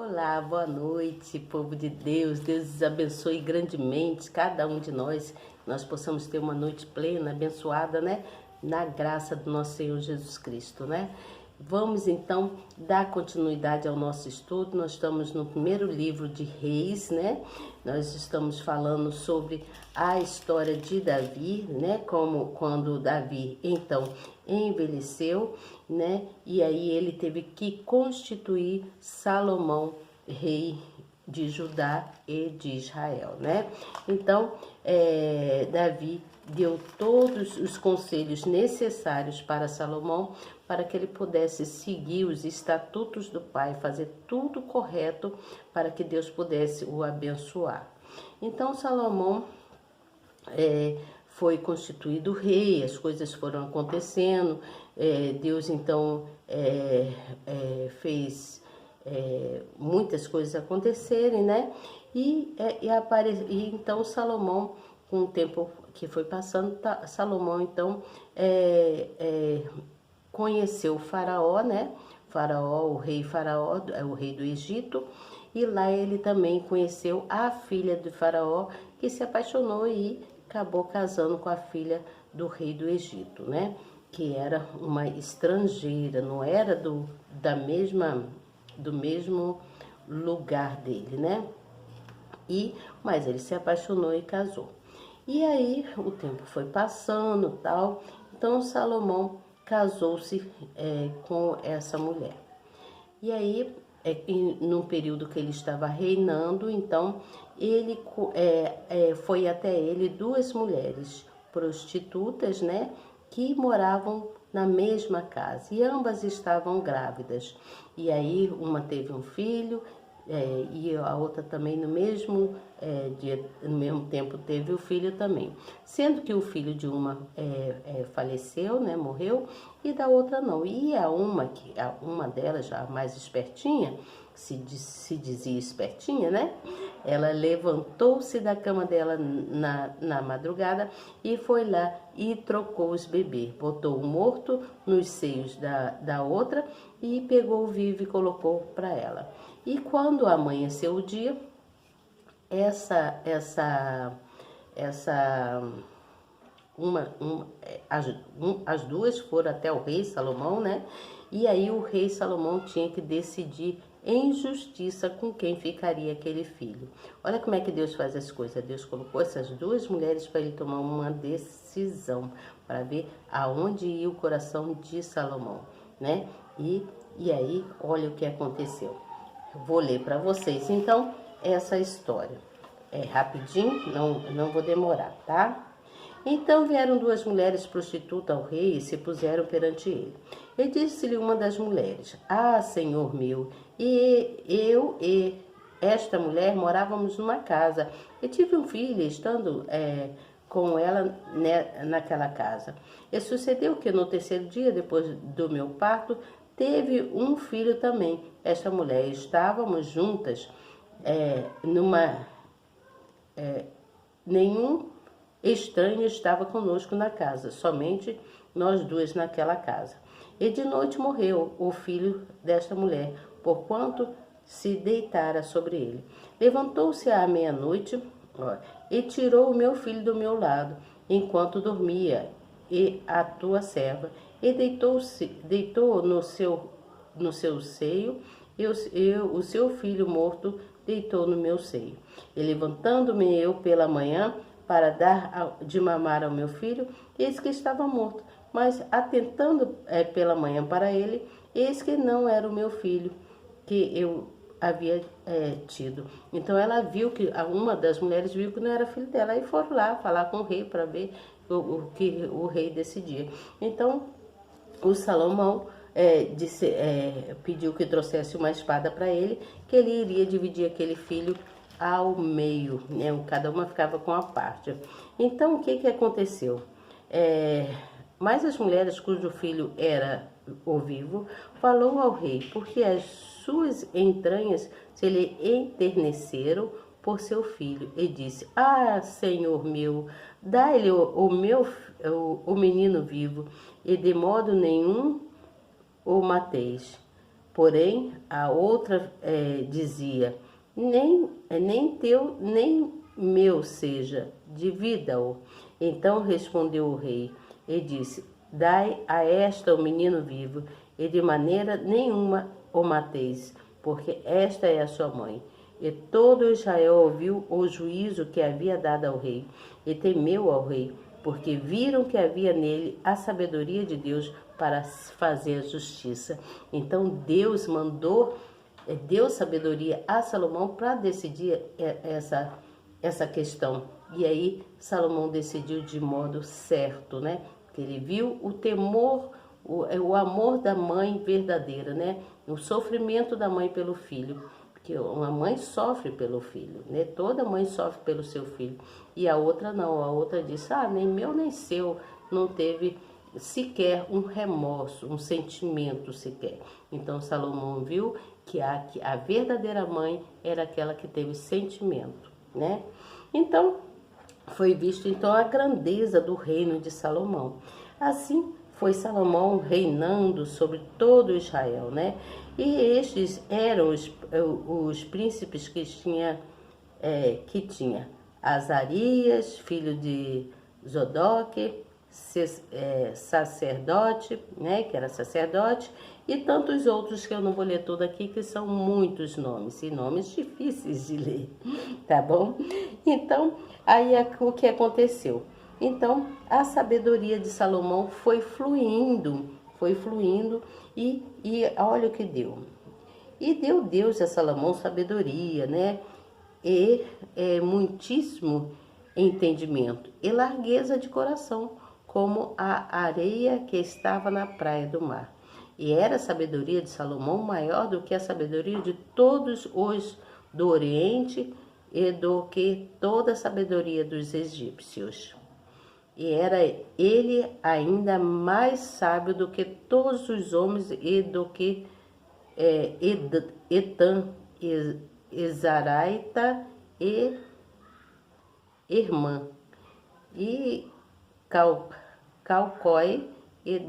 Olá, boa noite, povo de Deus. Deus abençoe grandemente cada um de nós. Nós possamos ter uma noite plena, abençoada, né? Na graça do nosso Senhor Jesus Cristo, né? Vamos então dar continuidade ao nosso estudo. Nós estamos no primeiro livro de Reis, né? Nós estamos falando sobre a história de Davi, né? Como quando Davi então envelheceu, né? E aí ele teve que constituir Salomão rei de Judá e de Israel, né? Então, Davi deu todos os conselhos necessários para Salomão, para que ele pudesse seguir os estatutos do pai, fazer tudo correto para que Deus pudesse o abençoar. Então, Salomão foi constituído rei, as coisas foram acontecendo, Deus então fez muitas coisas acontecerem, né? E então Salomão, com o tempo que foi passando, Salomão então conheceu o faraó, né? O rei faraó, o rei do Egito, e lá ele também conheceu a filha do faraó, que se apaixonou e acabou casando com a filha do rei do Egito, né? Que era uma estrangeira, não era do mesmo lugar dele, né? Mas ele se apaixonou e casou. E aí o tempo foi passando, tal. Então Salomão casou-se com essa mulher. E aí, num período que ele estava reinando, então ele foi até ele duas mulheres prostitutas, né, que moravam na mesma casa, e ambas estavam grávidas. E aí uma teve um filho, e a outra também no mesmo tempo teve o filho também. Sendo que o filho de uma faleceu, né, morreu, e da outra não. E uma delas, já mais espertinha, se dizia espertinha, né? Ela levantou-se da cama dela na madrugada e foi lá e trocou os bebês. Botou o morto nos seios da outra e pegou o vivo e colocou para ela. E quando amanheceu o dia, as duas foram até o rei Salomão, né? E aí o rei Salomão tinha que decidir em justiça com quem ficaria aquele filho. Olha como é que Deus faz as coisas. Deus colocou essas duas mulheres para ele tomar uma decisão, para ver aonde ia o coração de Salomão, né? E aí, olha o que aconteceu. Vou ler para vocês, então, essa história. É rapidinho, não vou demorar, tá? Então vieram duas mulheres prostitutas ao rei e se puseram perante ele. E disse-lhe uma das mulheres: Ah, senhor meu, eu e esta mulher morávamos numa casa e tive um filho, estando com ela naquela casa. E sucedeu que no terceiro dia, depois do meu parto, teve um filho também. Esta mulher, estávamos juntas nenhum estranho estava conosco na casa, somente nós duas naquela casa. E de noite morreu o filho desta mulher, porquanto se deitara sobre ele. Levantou-se à meia-noite e tirou o meu filho do meu lado, enquanto dormia, e a tua serva, e deitou no seu seio, e o seu filho morto deitou no meu seio. E levantando-me eu pela manhã, para dar de mamar ao meu filho, eis que estava morto. Mas atentando pela manhã para ele, eis que não era o meu filho que eu havia tido. Então ela viu que, uma das mulheres viu que não era filho dela, e foram lá falar com o rei para ver o que o rei decidia. Então o Salomão pediu que trouxesse uma espada para ele, que ele iria dividir aquele filho ao meio, né? Cada uma ficava com a parte. Então, o que aconteceu? Mas as mulheres cujo filho era o vivo, falou ao rei, porque as suas entranhas se lhe enterneceram por seu filho, e disse: Ah, senhor meu, dá-lhe o menino vivo, e de modo nenhum o mateis, Porém, a outra dizia, nem teu, nem meu seja, divida-o. Então respondeu o rei e disse, dai a esta o menino vivo, e de maneira nenhuma o mateis, porque esta é a sua mãe. E todo Israel ouviu o juízo que havia dado ao rei, e temeu ao rei, porque viram que havia nele a sabedoria de Deus para fazer a justiça. Então Deus deu sabedoria a Salomão para decidir essa questão. E aí Salomão decidiu de modo certo, né? Porque ele viu o temor, o amor da mãe verdadeira, né? O sofrimento da mãe pelo filho. Porque uma mãe sofre pelo filho, né? Toda mãe sofre pelo seu filho. E a outra não, a outra disse, nem meu nem seu, não teve sequer um remorso, um sentimento sequer. Então Salomão viu que a verdadeira mãe era aquela que teve sentimento, né? Então foi visto então a grandeza do reino de Salomão. Assim foi Salomão reinando sobre todo Israel, né? E estes eram os príncipes que tinha Azarias, filho de Zodoque, sacerdote, né, que era sacerdote, e tantos outros que eu não vou ler tudo aqui, que são muitos nomes, e nomes difíceis de ler, tá bom? Então, aí o que aconteceu? Então, a sabedoria de Salomão foi fluindo, e olha o que deu. E deu Deus a Salomão sabedoria, né? E muitíssimo entendimento, e largueza de coração, como a areia que estava na praia do mar. E era a sabedoria de Salomão maior do que a sabedoria de todos os do Oriente e do que toda a sabedoria dos egípcios. E era ele ainda mais sábio do que todos os homens e do que Etã, Ezaraita e Irmã, e Calcói e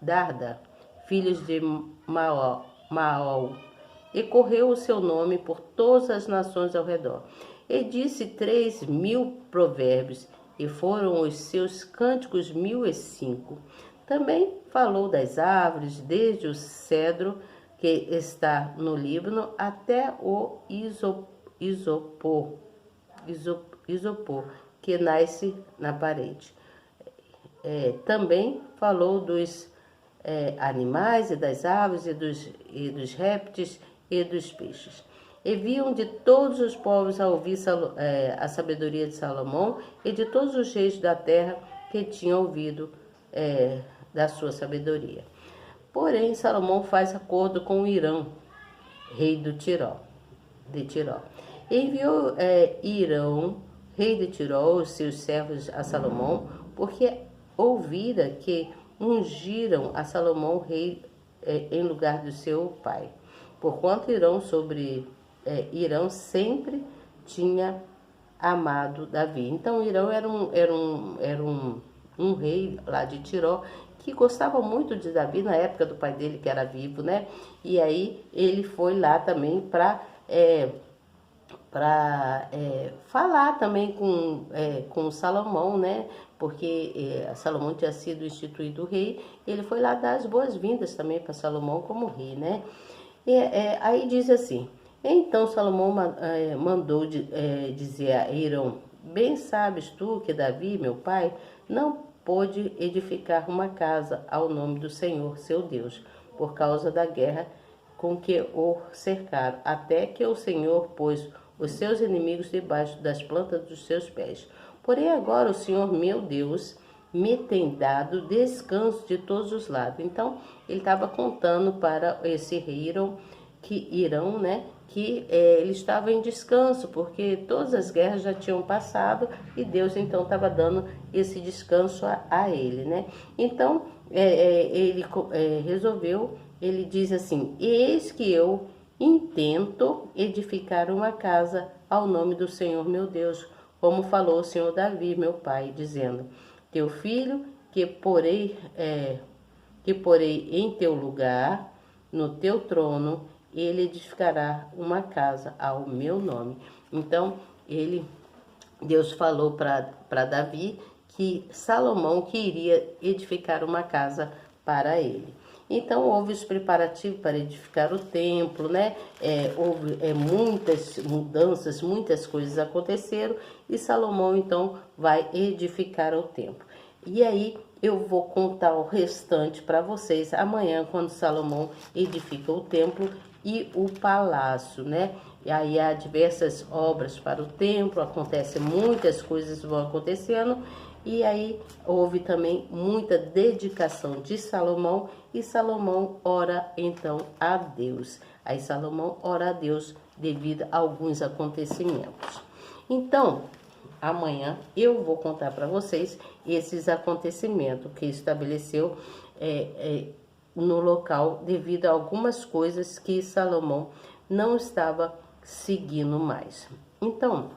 Darda, filhos de Maol, e correu o seu nome por todas as nações ao redor. E disse 3.000 provérbios, e foram os seus cânticos 1.005. Também falou das árvores, desde o cedro que está no Líbano até o isopor que nasce na parede. Também falou dos animais e das aves e dos répteis e dos peixes. E viam de todos os povos a ouvir a sabedoria de Salomão e de todos os reis da terra que tinham ouvido da sua sabedoria. Porém, Salomão faz acordo com Irão, rei de Tiró. Enviou Irão, rei de Tiró, os seus servos a Salomão, porque ouvira que ungiram a Salomão rei em lugar do seu pai. Porquanto Irão sempre tinha amado Davi. Então Irão era um rei lá de Tiró que gostava muito de Davi na época do pai dele, que era vivo, né? E aí ele foi lá também para falar também com Salomão, né? Porque Salomão tinha sido instituído rei, ele foi lá dar as boas-vindas também para Salomão como rei, né? Aí diz assim, então Salomão mandou dizer a Irão, bem sabes tu que Davi, meu pai, não pôde edificar uma casa ao nome do Senhor, seu Deus, por causa da guerra com que o cercaram, até que o Senhor pôs os seus inimigos debaixo das plantas dos seus pés. Porém agora o Senhor, meu Deus, me tem dado descanso de todos os lados. Então, ele estava contando para esse rei Irão, né, que ele estava em descanso, porque todas as guerras já tinham passado e Deus então estava dando esse descanso a ele, né? Então, ele resolveu, ele diz assim, eis que eu intento edificar uma casa ao nome do Senhor meu Deus, como falou o Senhor Davi, meu pai, dizendo, teu filho que porei em teu lugar, no teu trono, ele edificará uma casa ao meu nome. Então, Deus falou para Davi que Salomão que iria edificar uma casa para ele. Então houve os preparativos para edificar o templo, né? Houve muitas mudanças, muitas coisas aconteceram e Salomão então vai edificar o templo. E aí eu vou contar o restante para vocês amanhã, quando Salomão edifica o templo e o palácio, né? E aí há diversas obras para o templo, acontecem muitas coisas vão acontecendo. E aí houve também muita dedicação de Salomão e Salomão ora então a Deus. Aí Salomão ora a Deus devido a alguns acontecimentos. Então, amanhã eu vou contar para vocês esses acontecimentos que estabeleceu no local devido a algumas coisas que Salomão não estava seguindo mais. Então,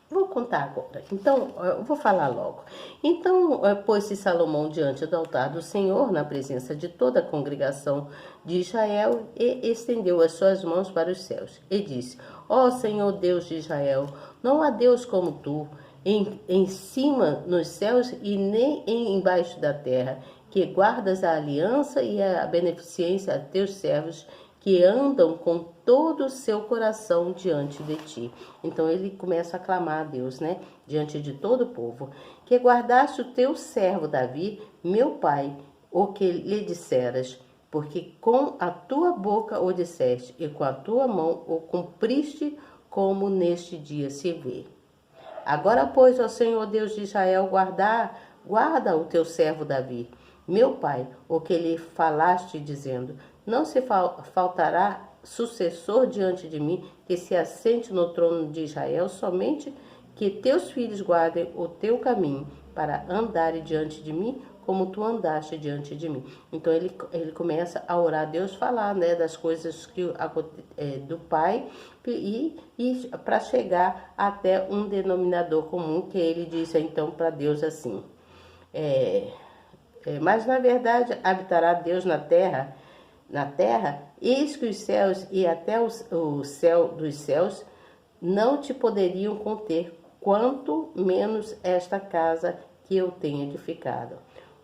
vou contar agora. Então, eu vou falar logo. Então, pôs-se Salomão diante do altar do Senhor, na presença de toda a congregação de Israel, e estendeu as suas mãos para os céus. E disse: Ó Senhor Deus de Israel, não há Deus como tu, em cima nos céus e nem embaixo da terra, que guardas a aliança e a beneficência a teus servos, que andam com todo o seu coração diante de ti. Então ele começa a clamar a Deus, né? Diante de todo o povo. Que guardaste o teu servo Davi, meu pai, o que lhe disseras, porque com a tua boca o disseste, e com a tua mão o cumpriste, como neste dia se vê. Agora, pois, ó Senhor Deus de Israel, guarda o teu servo Davi, meu pai, o que lhe falaste, dizendo: não se faltará sucessor diante de mim, que se assente no trono de Israel, somente que teus filhos guardem o teu caminho, para andarem diante de mim, como tu andaste diante de mim. Então ele começa a orar a Deus, falar, né, das coisas do pai, e para chegar até um denominador comum, que ele diz então para Deus assim: mas na verdade habitará Deus na terra, eis que os céus e até o céu dos céus não te poderiam conter, quanto menos esta casa que eu tenho edificado.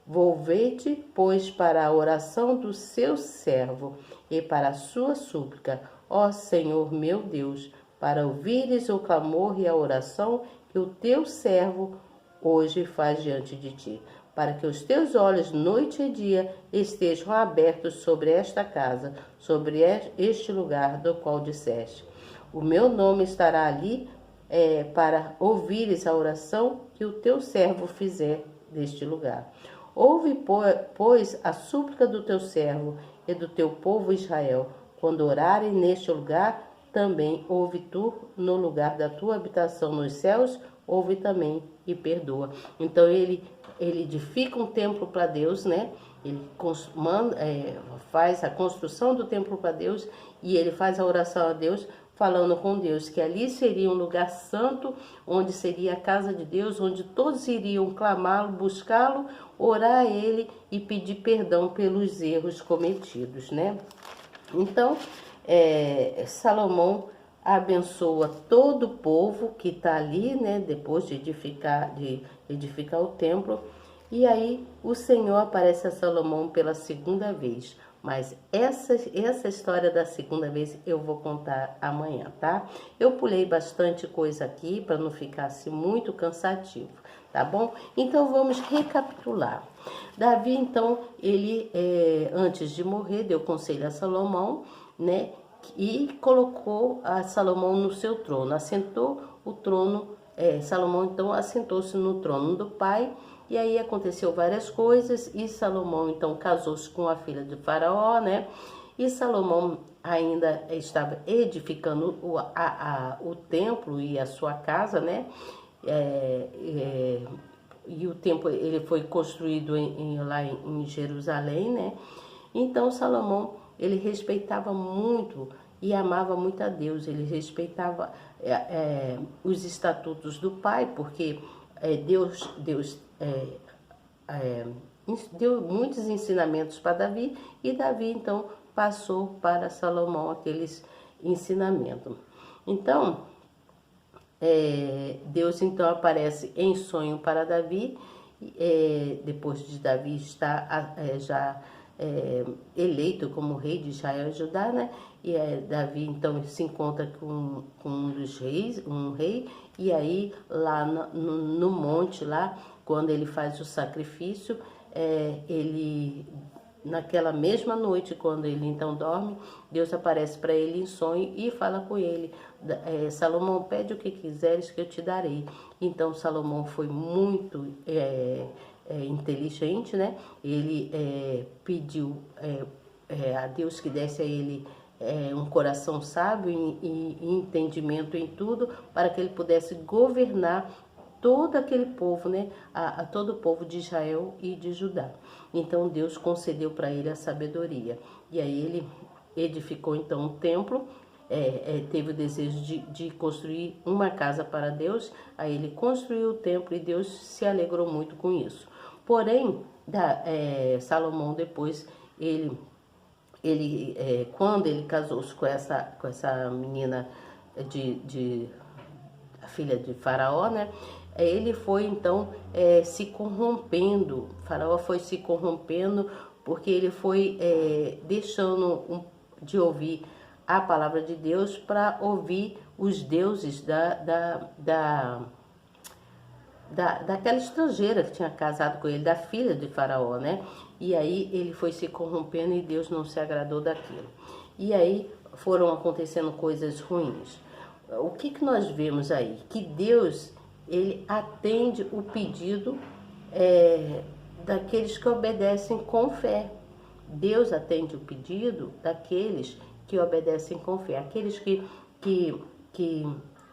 Volvei-te, pois, para a oração do seu servo e para a sua súplica, ó Senhor meu Deus, para ouvires o clamor e a oração que o teu servo hoje faz diante de ti, para que os teus olhos noite e dia estejam abertos sobre esta casa, sobre este lugar do qual disseste: o meu nome estará ali, para ouvires a oração que o teu servo fizer deste lugar. Ouve, pois, a súplica do teu servo e do teu povo Israel, quando orarem neste lugar. Também ouve tu no lugar da tua habitação nos céus, ouve também e perdoa. Então ele edifica um templo para Deus, né? Ele faz a construção do templo para Deus e ele faz a oração a Deus, falando com Deus que ali seria um lugar santo, onde seria a casa de Deus, onde todos iriam clamá-lo, buscá-lo, orar a ele e pedir perdão pelos erros cometidos, né? Então, Salomão abençoa todo o povo que está ali, né? Depois de edificar o templo. E aí o Senhor aparece a Salomão pela segunda vez. Mas essa história da segunda vez eu vou contar amanhã, tá? Eu pulei bastante coisa aqui para não ficar assim muito cansativo, tá bom? Então vamos recapitular. Davi, então, ele antes de morrer deu conselho a Salomão, né? E colocou a Salomão no seu trono, assentou o trono. Salomão então assentou-se no trono do pai. E aí aconteceu várias coisas, e Salomão então casou-se com a filha de Faraó, né? E Salomão ainda estava edificando o templo e a sua casa, né? E o templo ele foi construído lá em Jerusalém, né? Então Salomão ele respeitava muito e amava muito a Deus. Ele respeitava os estatutos do pai, porque Deus deu muitos ensinamentos para Davi, e Davi então passou para Salomão aqueles ensinamentos. Então, Deus então aparece em sonho para Davi, depois de Davi estar já eleito como rei de Israel e Judá, né? E Davi então se encontra com um dos reis, um rei, e aí lá no monte lá, quando ele faz o sacrifício, ele naquela mesma noite, quando ele então dorme, Deus aparece para ele em sonho e fala com ele, Salomão, pede o que quiseres que eu te darei. Então Salomão foi muito inteligente, né? Ele pediu a Deus que desse a ele um coração sábio e entendimento em tudo, para que ele pudesse governar todo aquele povo, né? A todo o povo de Israel e de Judá. Então Deus concedeu para ele a sabedoria. E aí ele edificou então um templo, teve o desejo de construir uma casa para Deus, aí ele construiu o templo e Deus se alegrou muito com isso. Porém, Salomão depois, quando ele casou-se com essa menina a filha de Faraó, né? Ele foi então se corrompendo, Faraó foi se corrompendo porque ele foi deixando de ouvir a palavra de Deus para ouvir os deuses daquela estrangeira que tinha casado com ele, da filha de Faraó, né? E aí ele foi se corrompendo e Deus não se agradou daquilo. E aí foram acontecendo coisas ruins. O que nós vemos aí? Que Deus, ele atende o pedido daqueles que obedecem com fé. Deus atende o pedido daqueles que obedecem com fé. Aqueles que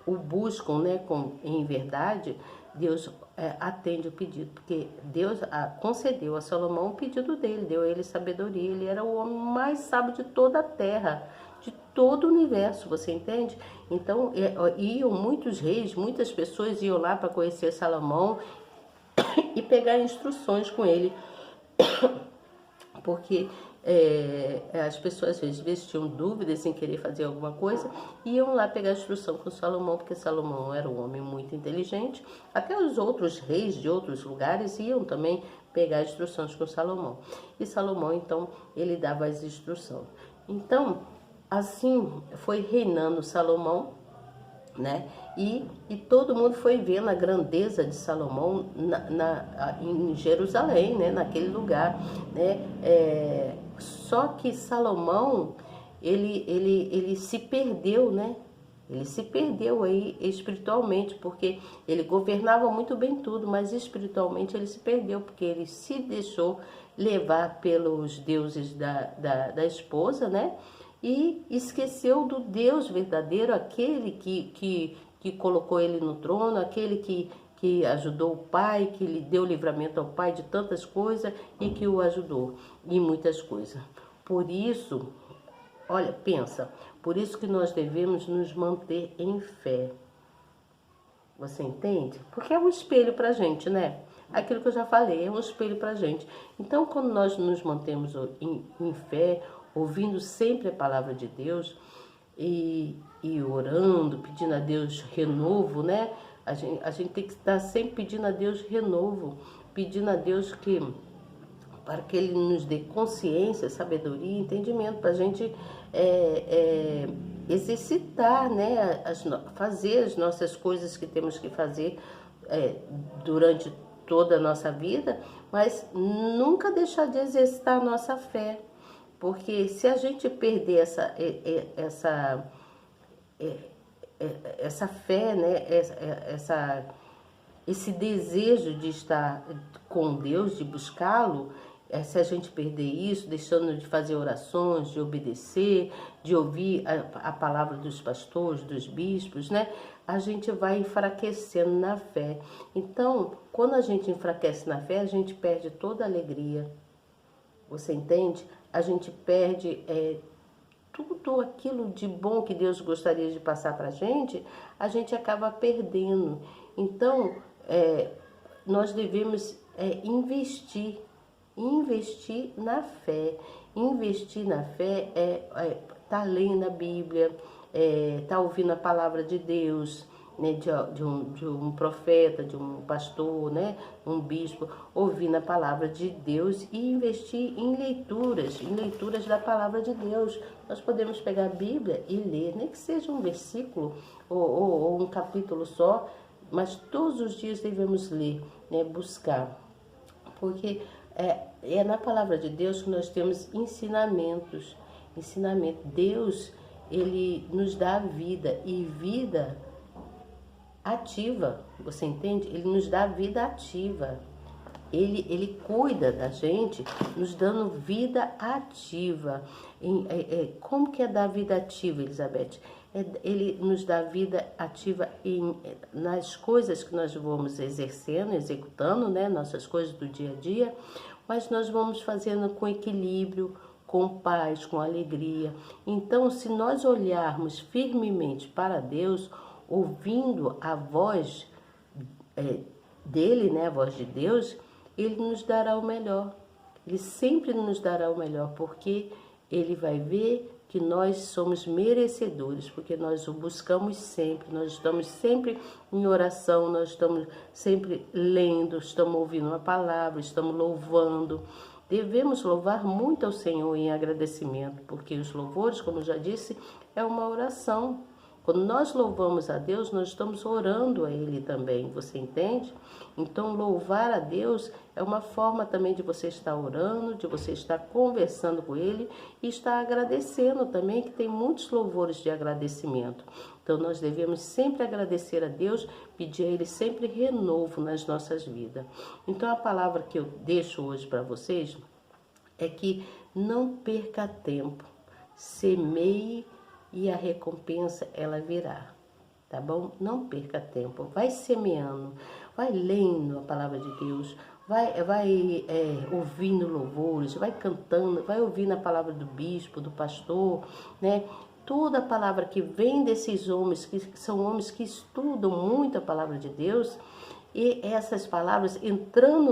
o buscam, né, em verdade, Deus atende o pedido. Porque Deus concedeu a Salomão o pedido dele, deu a ele sabedoria. Ele era o homem mais sábio de toda a terra, de todo o universo, você entende? Então, iam muitos reis, muitas pessoas iam lá para conhecer Salomão e pegar instruções com ele, porque as pessoas às vezes tinham dúvidas em querer fazer alguma coisa, iam lá pegar instrução com Salomão, porque Salomão era um homem muito inteligente. Até os outros reis de outros lugares iam também pegar instruções com Salomão. E Salomão, então, ele dava as instruções. Então, assim foi reinando Salomão, né? E todo mundo foi vendo a grandeza de Salomão em Jerusalém, né? Naquele lugar, né? Só que Salomão, ele se perdeu, né? Ele se perdeu aí espiritualmente, porque ele governava muito bem tudo, mas espiritualmente ele se perdeu, porque ele se deixou levar pelos deuses da esposa, né? E esqueceu do Deus verdadeiro, aquele que colocou ele no trono, aquele que ajudou o pai, que lhe deu livramento ao pai de tantas coisas e que o ajudou em muitas coisas. Por isso, olha, pensa, por isso que nós devemos nos manter em fé. Você entende? Porque é um espelho pra gente, né? Aquilo que eu já falei, é um espelho pra gente. Então, quando nós nos mantemos em fé, ouvindo sempre a palavra de Deus e orando, pedindo a Deus renovo, né? A gente tem que estar sempre pedindo a Deus renovo, pedindo a Deus para que Ele nos dê consciência, sabedoria e entendimento, para a gente exercitar, né? Fazer as nossas coisas que temos que fazer durante toda a nossa vida, mas nunca deixar de exercitar a nossa fé. Porque se a gente perder essa fé, né, esse desejo de estar com Deus, de buscá-lo, se a gente perder isso, deixando de fazer orações, de obedecer, de ouvir a palavra dos pastores, dos bispos, né, a gente vai enfraquecendo na fé. Então, quando a gente enfraquece na fé, a gente perde toda a alegria. Você entende? A gente perde tudo aquilo de bom que Deus gostaria de passar para a gente acaba perdendo. Então, nós devemos investir na fé, Investir na fé tá lendo a Bíblia, tá ouvindo a palavra de Deus, né, de um profeta, de um pastor, né, um bispo, ouvindo a palavra de Deus e investir em leituras da palavra de Deus. Nós podemos pegar a Bíblia e ler, nem que seja um versículo ou um capítulo só, mas todos os dias devemos ler, né, buscar, porque é na palavra de Deus que nós temos ensinamentos. Deus, ele nos dá vida, e vida ativa, você entende? Ele nos dá vida ativa. Ele cuida da gente, nos dando vida ativa. Como que é dar vida ativa, Elizabeth? Ele nos dá vida ativa nas coisas que nós vamos executando, né? Nossas coisas do dia a dia, mas nós vamos fazendo com equilíbrio, com paz, com alegria. Então, se nós olharmos firmemente para Deus, ouvindo a voz dele, né, a voz de Deus, ele nos dará o melhor. Ele sempre nos dará o melhor, porque ele vai ver que nós somos merecedores, porque nós o buscamos sempre, nós estamos sempre em oração, nós estamos sempre lendo, estamos ouvindo uma palavra, estamos louvando. Devemos louvar muito ao Senhor em agradecimento, porque os louvores, como eu já disse, é uma oração. Quando nós louvamos a Deus, nós estamos orando a Ele também, você entende? Então, louvar a Deus é uma forma também de você estar orando, de você estar conversando com Ele e estar agradecendo também, que tem muitos louvores de agradecimento. Então, nós devemos sempre agradecer a Deus, pedir a Ele sempre renovo nas nossas vidas. Então, a palavra que eu deixo hoje para vocês é que não perca tempo, semeie e a recompensa ela virá, tá bom? Não perca tempo, vai semeando, vai lendo a palavra de Deus, vai ouvindo louvores, vai cantando, vai ouvindo a palavra do bispo, do pastor, né? Toda a palavra que vem desses homens, que são homens que estudam muito a palavra de Deus, e essas palavras entrando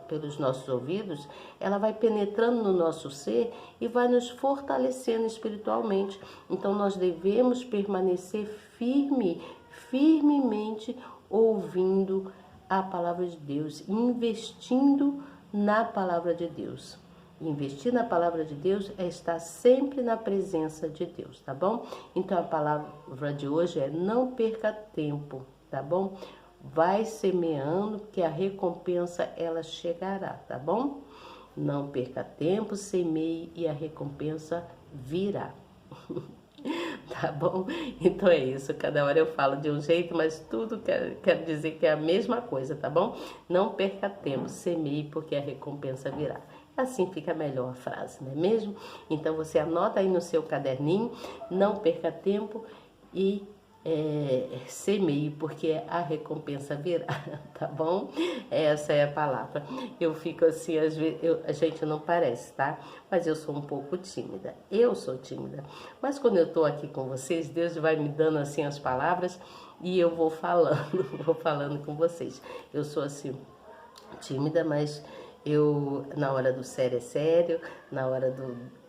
pelos nossos ouvidos, ela vai penetrando no nosso ser e vai nos fortalecendo espiritualmente. Então nós devemos permanecer firmemente ouvindo a palavra de Deus, investindo na palavra de Deus. Investir na palavra de Deus é estar sempre na presença de Deus, tá bom? Então a palavra de hoje é: não perca tempo, tá bom? Vai semeando, que a recompensa ela chegará, tá bom? Não perca tempo, semeie e a recompensa virá. Tá bom? Então é isso, cada hora eu falo de um jeito, mas tudo quero dizer que é a mesma coisa, tá bom? Não perca tempo, semeie, porque a recompensa virá. Assim fica melhor a frase, não é mesmo? Então você anota aí no seu caderninho: não perca tempo e semeie, porque a recompensa virá, tá bom? Essa é a palavra. Eu fico assim, às vezes, a gente não parece, tá? Mas eu sou um pouco tímida. Eu sou tímida. Mas quando eu tô aqui com vocês, Deus vai me dando assim as palavras e eu vou falando com vocês. Eu sou assim, tímida, mas na hora do sério é sério, na hora do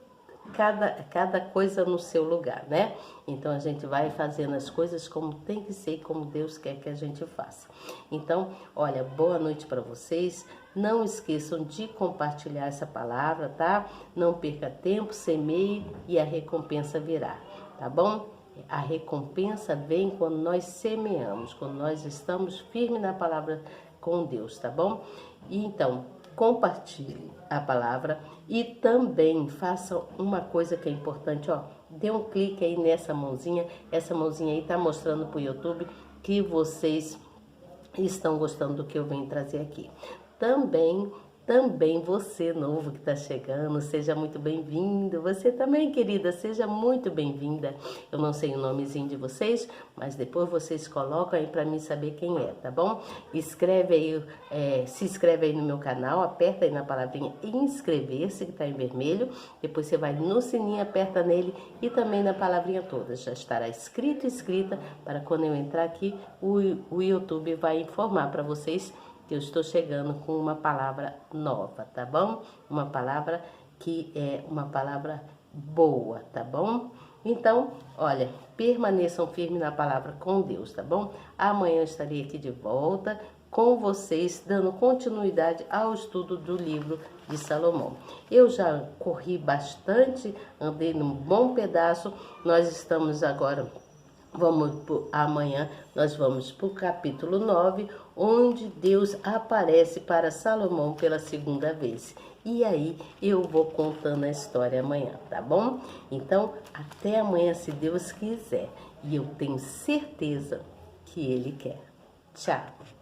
cada coisa no seu lugar, né? Então a gente vai fazendo as coisas como tem que ser, como Deus quer que a gente faça. Então, olha, boa noite para vocês. Não esqueçam de compartilhar essa palavra, tá? Não perca tempo, semeie e a recompensa virá, tá bom? A recompensa vem quando nós semeamos, quando nós estamos firmes na palavra com Deus, tá bom? E então, compartilhe a palavra e também façam uma coisa que é importante, ó, dê um clique aí nessa mãozinha, essa mãozinha aí tá mostrando pro YouTube que vocês estão gostando do que eu venho trazer aqui. Também você novo que está chegando, seja muito bem-vindo. Você também, querida, seja muito bem-vinda. Eu não sei o nomezinho de vocês, mas depois vocês colocam aí para mim saber quem é, tá bom? Escreve aí, se inscreve aí no meu canal, aperta aí na palavrinha inscrever-se, que está em vermelho. Depois você vai no sininho, aperta nele e também na palavrinha toda. Já estará escrita para quando eu entrar aqui, o YouTube vai informar para vocês que eu estou chegando com uma palavra nova, tá bom? Uma palavra que é uma palavra boa, tá bom? Então, olha, permaneçam firmes na palavra com Deus, tá bom? Amanhã eu estarei aqui de volta com vocês, dando continuidade ao estudo do livro de Salomão. Eu já corri bastante, andei num bom pedaço, nós estamos agora, amanhã nós vamos para o capítulo 9, onde Deus aparece para Salomão pela segunda vez. E aí eu vou contando a história amanhã, tá bom? Então, até amanhã, se Deus quiser. E eu tenho certeza que Ele quer. Tchau!